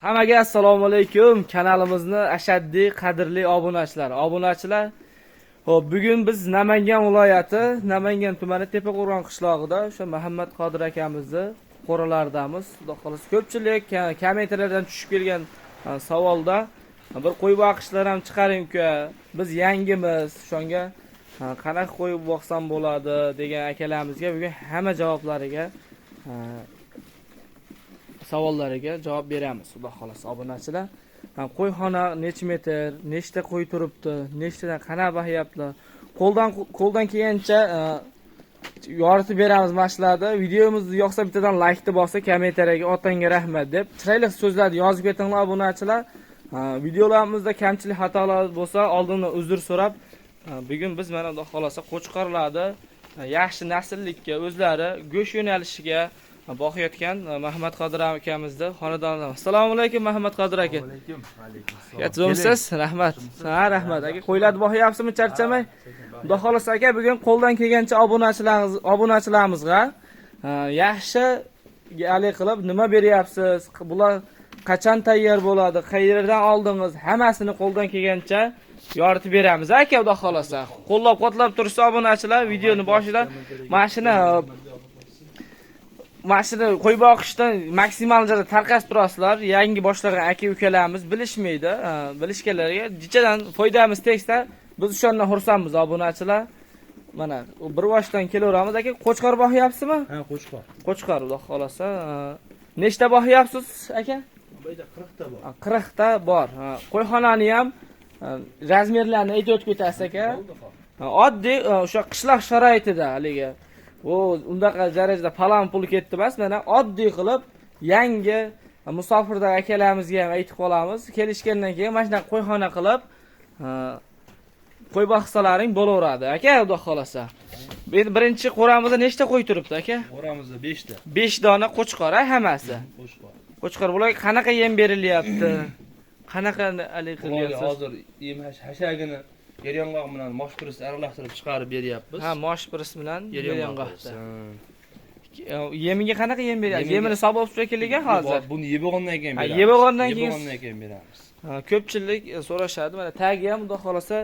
Hammaga assalomu alaykum. Kanalimizni ashaddiy qadrli obunachilar. Xo'p, bugun biz Namangan viloyati, Namangan tumani Tepaqo'rg'on qishlog'ida o'sha Muhammad Qodir akamizni qo'ralaridamiz. Xudo xolos ko'pchilik kommentarlardan tushib kelgan savolda bir qo'y boqishlar ham chiqaring-ku. Biz yangimiz, shunga qanaqa qo'y boqsam bo'ladi degan akalarimizga bugun hamma javoblariga savollariga javob beramiz. Xudo xolos obunachilar. Qo'yxona necha metr, nechta qo'y turibdi, nechtadan qanaqa bahyapti. Qo'ldan kelgancha yoritib beramiz mashlarni. Videomizni yoqsa bittadan like bossa, kommentariyaga otangga rahmat deb chiroyli so'zlarni yozib ketinglar obunachilar. Videolarimizda kamchilik xatolar bo'lsa, oldindan uzr so'rab, bugun biz mana xudo xolosa qo'chqorlarni yaxshi nasllikka, o'zlari go'sht yo'nalishiga boqayotgan Muhammad Qodir akamizni xonadonidan. Assalomu alaykum Muhammad Qodir aka. Alaykum. Yaxshimisiz? Rahmat. Rahmat aka. Qo'ylarni boqyapsizmi, charchamay? Xudo xolasa aka, bugun qo'ldan kelgancha obunachilarimizga yaxshi alik qilib nima beryapsiz? Bular qachon tayyor bo'ladi? Qayerdan oldingiz? Hammasini qo'ldan kelgancha yoritib beramiz aka, xudo xolasa. Qo'llab-qo'tlab tursa obunachilar videoni boshida mashina qo'y boqishdan maksimal darajada tarqasib turasizlar. Yangi boshlagan aka-ukalarimiz bilishmaydi. Bilishganlarga jichadan foydamiz tegsa, biz o'shandan xursandmiz obunachilar. Mana bir boshdan kelaveramiz aka. Qo'chqor boqyapsizmi? Ha, qo'chqor. Qo'chqor, xudo xolasa. Nechta boqyapsiz aka? Bu yerda 40 ta bor. 40 ta bor. Qo'yxonani ham razmerlarini aytib o'tib ketasiz aka. Oddiy o'sha qishloq sharoitida haligi undaqa darajada palam pul ketdi emas, mana oddiy qilib yangi musofirdagi akalarimizga ham aytib qolamiz. Kelishgandan keyin mana shunaqa qo'yxona qilib qo'y boqsalaring bo'laveradi aka, xudo xolasa. Birinchi qo'ramizda nechta qo'y turibdi aka? Qo'ramizda 5 ta. 5 dona qo'chqor hammasi. Qo'chqor. Qo'chqor bularga qanaqa yem berilyapti? Qanaqa qilyapsiz? Hozir yem hashagini yeryong'oq bilan moshpirisni aralashtirib chiqarib beryapmiz. Ha, moshpiris bilan yeryong'oqda. Yemiga qanaqa yem beryapsiz? Yemini hisob olib kelgan hozir. Buni yeb olgandan keyin beramiz. Yeb olgandan keyin beramiz. Ko'pchilik so'rashadi. Mana tagi ham xudo xolasa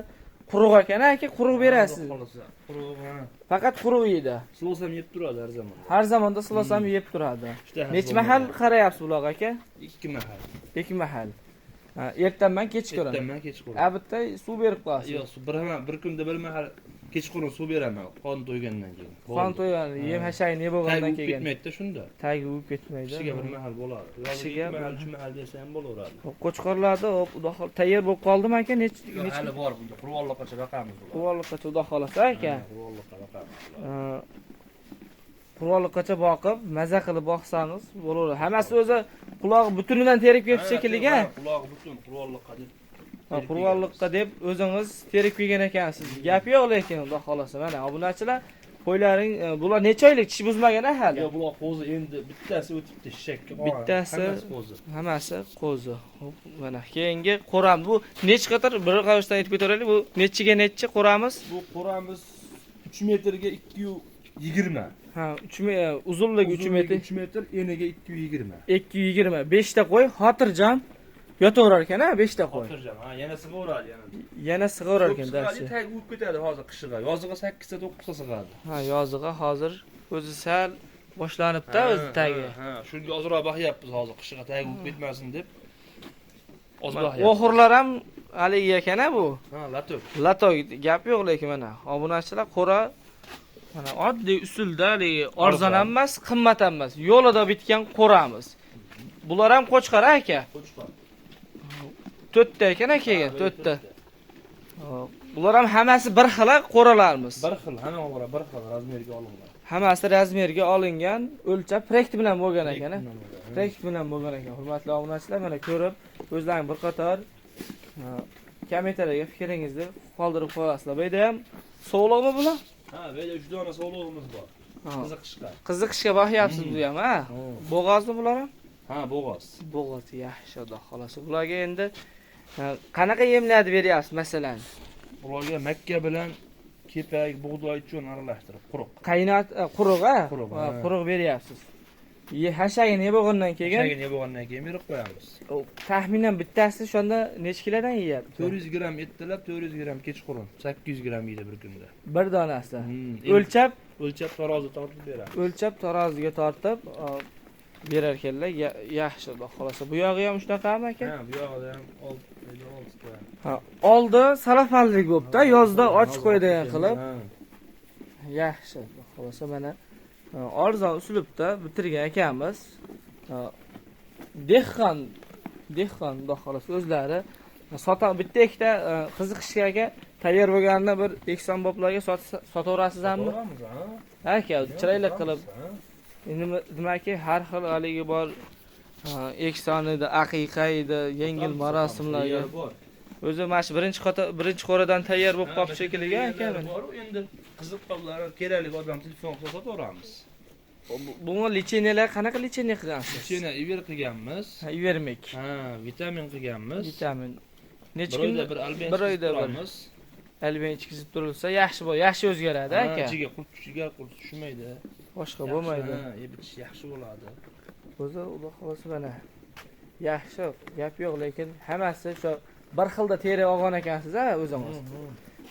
quruq ekan aka, quruq berasiz. Quruq, ha. Faqat quruq yeydi. Silosam yeb turadi har zaman. Har zamonda silosam yeb turadi. Necha mahal qarayapsiz ularga aka? 2 mahal. 2 mahal. Ertanman kechqurun. Ertanman kechqurun. Bitta suv berib qo'yasiz. Yo'q, bir kunda bir mahal kechqurun suv beraman, qon to'ygandan keyin. Qon to'ygan, yem hashayni yeb bo'lgandan keyin. Tagi ketmaydi shunda. Tagi u ketmaydi. Kishiga bir mahal bo'ladi. Kishiga 3 mahal bersa ham bo'laveradi. Qo'chqorlarda xudo xolos tayyor bo'lib qoldimi aka? Hali bor bunda. Qurvolliqgacha baqamiz bular. Qurvolliqgacha xudo xolasa aka. Qurvolliqqa baqamiz. Qurvolliqgacha boqib, maza qilib boqsangiz bo'laveradi. Hammasi o'zi quloq butunidan terib ketib shekilliga. Quloq butun qurvolliqqa deb. Qurvolliqqa deb o'zingiz terib kelgan ekansiz. Gap yo'q lekin xudo xolasa. Mana obunachilar, qo'ylaring bular necha oylik tish buzmagan hali? Yo'q, bular qo'zi endi bittasi o'tibdi shishakka. Bittasi qo'zi. Hammasi qo'zi. Xo'p, mana keyingi qo'ram bu necha qator bir qarashdan aytib o'taylik. Bu nechiga nechi qo'ramiz? Bu qo'ramiz 3 metrga 220. Ha, uzunligi 3 metr, 3 metr, eniga 220. 220. 5 ta qo'y xotirjam yotaverar ekan-a, 5 ta qo'y. Xotirjam, ha, yana sig'averadi yana. Yana sig'averar ekan darsi. Tag o'tib ketadi hozir qishig'a. Yozig'a 8 ta 9 ta sig'adi. Ha, yozig'a hozir o'zi sal boshlanibdi o'zi tagi. Ha, shunga ozroq baqyapmiz hozir qishig'a tag o'tib ketmasin deb. Oz baqyapmiz. Oxirlar ham haligi ekan-a bu. Ha, lato. Lato gap yo'q lekin mana obunachilar qo'ra mana oddiy usulda arzon ham emas, qimmat ham emas. Yo'lida bitgan qo'ramiz. Bular ham qo'chqar aka. Qo'chqar. 4 ta ekan akaga, 4 ta. Bular ham hammasi bir xil qo'ralarimiz. Bir xil, hamma bir xil razmerga olingan. Hammasi razmerga olingan, o'lchab proyekt bilan bo'lgan ekan. Proyekt bilan bo'lgan ekan. Hurmatli obunachilar, mana ko'rib, o'zlaring bir qator kommentariyaga fikringizni qoldirib qo'yasizlar. Bu yerda ham sog'liqmi bular? Ha, bu yerda 3 dona sog'lig'imiz bor. Qiziqishga. Qiziqishga boqyapsiz bu ham, ha? Bo'g'ozmi bular ham? Ha, bo'g'oz. Bo'g'oz yaxshi, xudo xolasa. Bularga endi qanaqa yemlarni beryapsiz masalan? Ularga makka bilan kepak, bug'doy uchun aralashtirib quruq. Qaynat quruq-a? Quruq, Quruq beryapsiz. Hashagini yeb bo'lgandan keyin Shunga bo'lgandan keyin berib qo'yamiz. taxminan bittasi shonda necha kilodan yeyapti? 400 gram ertalab, 400 gram kechqurun, 800 gram yeydi bir kunda. Bir donasi. O'lchab O'lchab tarozi tortib beramiz. o'lchab taroziga tortib berar ekanlar. Yaxshi, xudo xolasa. Bu yog'i ham shunaqami aka? Ha, bu yog'ida ham 6 ta. Ha, oldi salafanlik bo'pti, yozda och qo'yadigan qilib. Yaxshi, xudo xolasa mana arzon uslubda bitirgan ekanmiz. Dehqon, xudo xolasa o'zlari bitta ikkita qiziqishga tayyor bo'lganini bir eksamboblarga sotaverasizmi? Aka, chiroyli qilib. Endi demakki, har xil haligi bor eksonida, aqiqa edi, yengil marosimlarga. O'zi mana shu birinchi qo'radan tayyor bo'lib qolib shekilliga aka. Endi qiziq qollar, kerakli odam telefon qilsa sotaveramiz. Bunga lichenelar qanaqa lichene qilgansiz? Lichene iver qilganmiz. Ha, ivermik. Ha, vitamin qilganmiz. Vitamin. Necha kunda kunda bir alben oyda turamiz. Alben ichkizib turilsa yaxshi yaxshi o'zgaradi aka. Ichiga qurt tushmaydi. Boshqa bo'lmaydi. Ha, yeb-ichish yaxshi bo'ladi. O'zi Xudo xolasa mana yaxshi, gap yo'q, lekin hammasi shu bir xilda teri olgan ekansiz a o'zingiz.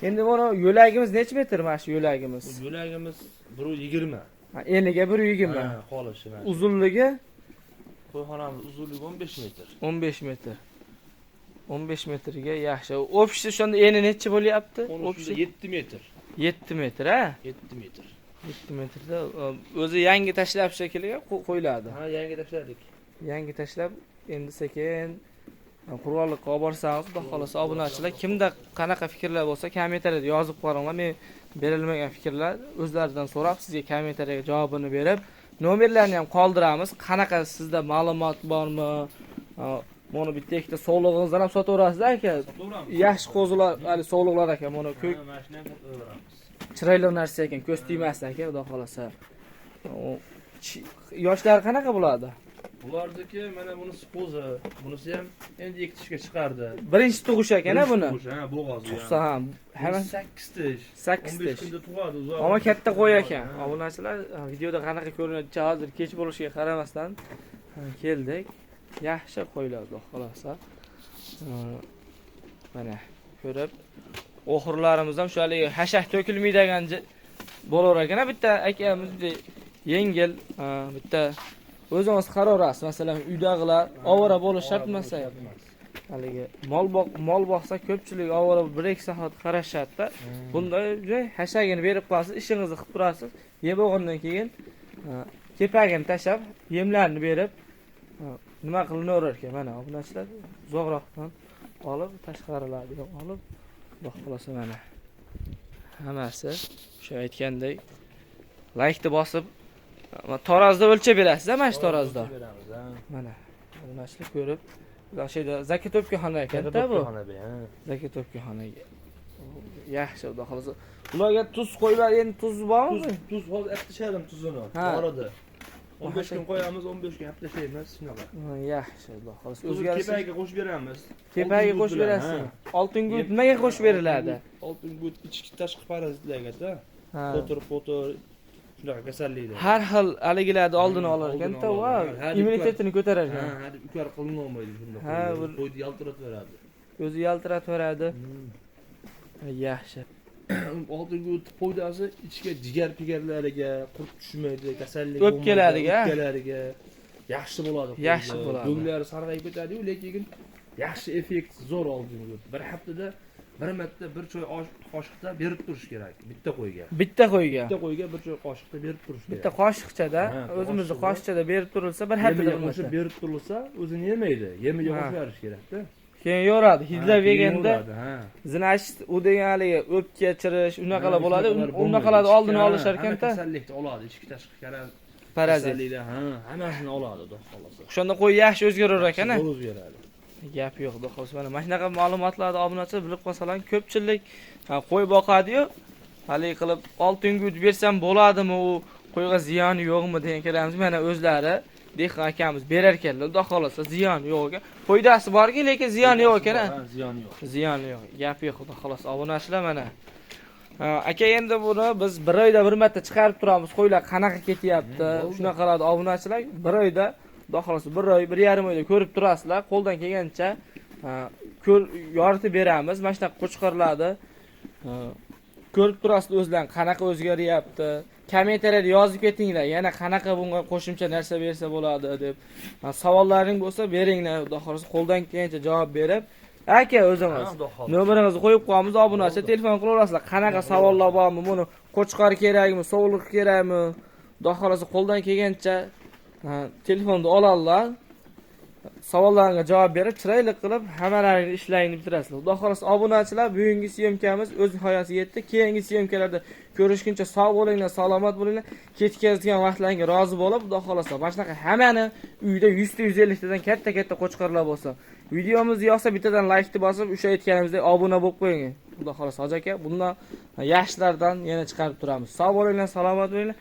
Endi mana yo'lagimiz necha metr mana shu yo'lagimiz? Yo'lagimiz 120. Ha, eniga 120. Ha, qolishi mana. Uzunligi To'yxonamiz uzunligi 15 metr. 15 metr. 15 metrga yaxshi. Общий shunda eni necha bo'lyapti? Общий 7 metr. 7 metr a? 7 metr. 7 metrda o'zi yangi tashlab shekilga qo'yiladi. Ha, yangi tashladik. Yangi tashlab endi sekin qurg'onlikqa olib borsangiz, xudo xolasa obunachilar kimda qanaqa fikrlar bo'lsa kommentariyada yozib qo'yinglar. Men berilmagan fikrlar o'zlaridan so'rab sizga kommentariyaga javobini berib, nomerlarni ham qoldiramiz. Qanaqa sizda ma'lumot bormi? Mana bitta ikkita sog'lig'ingizdan ham sotaverasiz aka. Yaxshi qo'zilar, hali sog'liqlar aka, mana ko'k mashinani sotaveramiz. chiroyli narsa ekan, ko'z tegmasdan aka, xudo xolasa. Yoshlar qanaqa bo'ladi? Bularniki mana bunisi qo'zi, bunisi ham endi ekitishga chiqardi. Birinchi tug'ish ekan-a buni. Ha, bo'g'ozi. Tug'sa ham hamma 8 tish. 8 15 kunda tug'adi, uzoq. Ammo katta qo'y ekan. Obunachilar videoda qanaqa ko'rinadi, hozir kech bo'lishiga qaramasdan keldik. Yaxshi qo'ylar, xudo xolasa. Mana ko'rib, oxirlarimiz ham shunday hashak to'kilmaydigan bo'lar ekan. Bitta akamiz yengil, bitta o'zingiz qarorasiz. Masalan, uydagilar ovora bo'lish shart emas. Haligi mol boqsa ko'pchilik ovora 1-2 soat qarashadi-da. Bunda hashagini berib qo'yasiz, ishingizni qilib turasiz. Yeb bo'lgandan keyin kepagini tashab, yemlarni berib nima qilinaverar ekan? Mana obunachilar uzoqroqdan olib, tashqarilardan olib, xudo xolasa mana hammasi o'sha aytgandek laykni bosib tarozda o'lchab berasiz-a, mana shu tarozda. Mana obunachilar ko'rib, o'sha zakatobga xona ekan-da bu. Zakatobga xonaga. Yaxshi, xudo xolasa. Ularga tuz qo'ylar, endi tuz bormi? Tuz hozir aptashdim tuzini. Boradi. 15 kun qo'yamiz, 15 kun aptashaymiz, shunaqa. Yaxshi, xudo xolasa. O'zgarsa kepagiga qo'shib beramiz. Kepagiga qo'shib berasiz. Oltin gut nimaga qo'shib beriladi? Oltin gut ichki tashqi parazitlarga-da. Potir, shunaqa kasalliklar. Har xil haligilarni oldini olar ekan-da, va immunitetini ko'tarar ekan. Ha, ukar qilinolmaydi shunda. Ha, qo'yni yaltiratib beradi. O'zi yaltiratib beradi. Yaxshi. Oltin gut foydasi ichga jigar-pigarlariga, qurt tushmaydi, kasallik o'pkalariga yaxshi bo'ladi. Yaxshi bo'ladi. Do'nglari sarg'ayib ketadi-yu, lekin yaxshi effekt zo'r oltin gut. Bir haftada bir marta bir choy qoshiqda berib turish kerak bitta qo'yga. Bitta qo'yga bir choy qoshiqda berib turish kerak. Bitta qoshiqchada, o'zimizning qoshiqchada berib turilsa, bir haftada qo'shib berib turilsa, o'zini yemaydi. Yemiga qo'shib berish kerak-da. Keyin yoradi, hidlab yeganda zinash u degan haligi o'pka chirish, unaqalar bo'ladi. Unaqalarni oldini olishar ekan-da. Kasallikni oladi, ichki tashqi parazitlar. Hammasini oladi, xudo xolasa. O'shanda qo'y yaxshi o'zgarar ekan-a? O'zgaradi. Gap yo'q, xudo xolasa. Mana shunaqa ma'lumotlarni obunachilar bilib qolsalar, ko'pchilik qo'y boqadi-yu, haligi qilib oltin gut bersam bo'ladimi, u qo'yga ziyoni yo'qmi degan kelamiz. Mana o'zlari dehqon akamiz berar ekanlar, xudo xolasa ziyoni yo'q ekan. Foydasi borki, lekin ziyoni yo'q ekan-a? Ziyoni yo'q. Ziyoni yo'q. Gap yo'q, xudo xolasa. Obunachilar mana Aka endi buni biz bir oyda bir marta chiqarib turamiz. Qo'ylar qanaqa ketyapti, shunaqalarni obunachilar bir oyda, xudo xolasa 1.5 oyda ko'rib turasizlar. Qo'ldan kelgancha yoritib beramiz. Mana shunaqa qo'chqorlarni ko'rib turasizlar o'zlaring qanaqa o'zgaryapti. Kommentariyada yozib ketinglar, yana qanaqa bunga qo'shimcha narsa bersa bo'ladi deb. Savollaring bo'lsa beringlar, xudo xolasa qo'ldan kelgancha javob berib. Aka o'zimiz nomerimizni qo'yib qo'yamiz, obunachi telefon qila olasizlar. Qanaqa savollar bormi, buni qo'chqor kerakmi, sovliq kerakmi? Xudo xolasa qo'ldan kelgancha telefonni oladilar. Savollaringga javob berib, chiroyli qilib hammalaringni ishlaringni bitirasizlar. Xudo xolasa obunachilar, bugungi syomkamiz o'z nihoyasiga yetdi. Keyingi syomkalarda ko'rishguncha sog' bo'linglar, salomat bo'linglar. Ketkazgan vaqtlaringga rozi bo'lib, xudo xolasa mana shunaqa hammani uyda 100 ta 150 tadan katta qo'chqorlar bo'lsa, videomizni yoqsa bittadan laykni bosib, o'sha aytganimizdek obuna bo'lib qo'ying. Xudo xolasa Hoji aka, bundan yaxshilardan yana chiqarib turamiz. Sog' bo'linglar, salomat bo'linglar.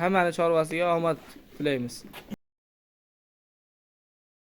Hammani chorvasiga omad tilaymiz.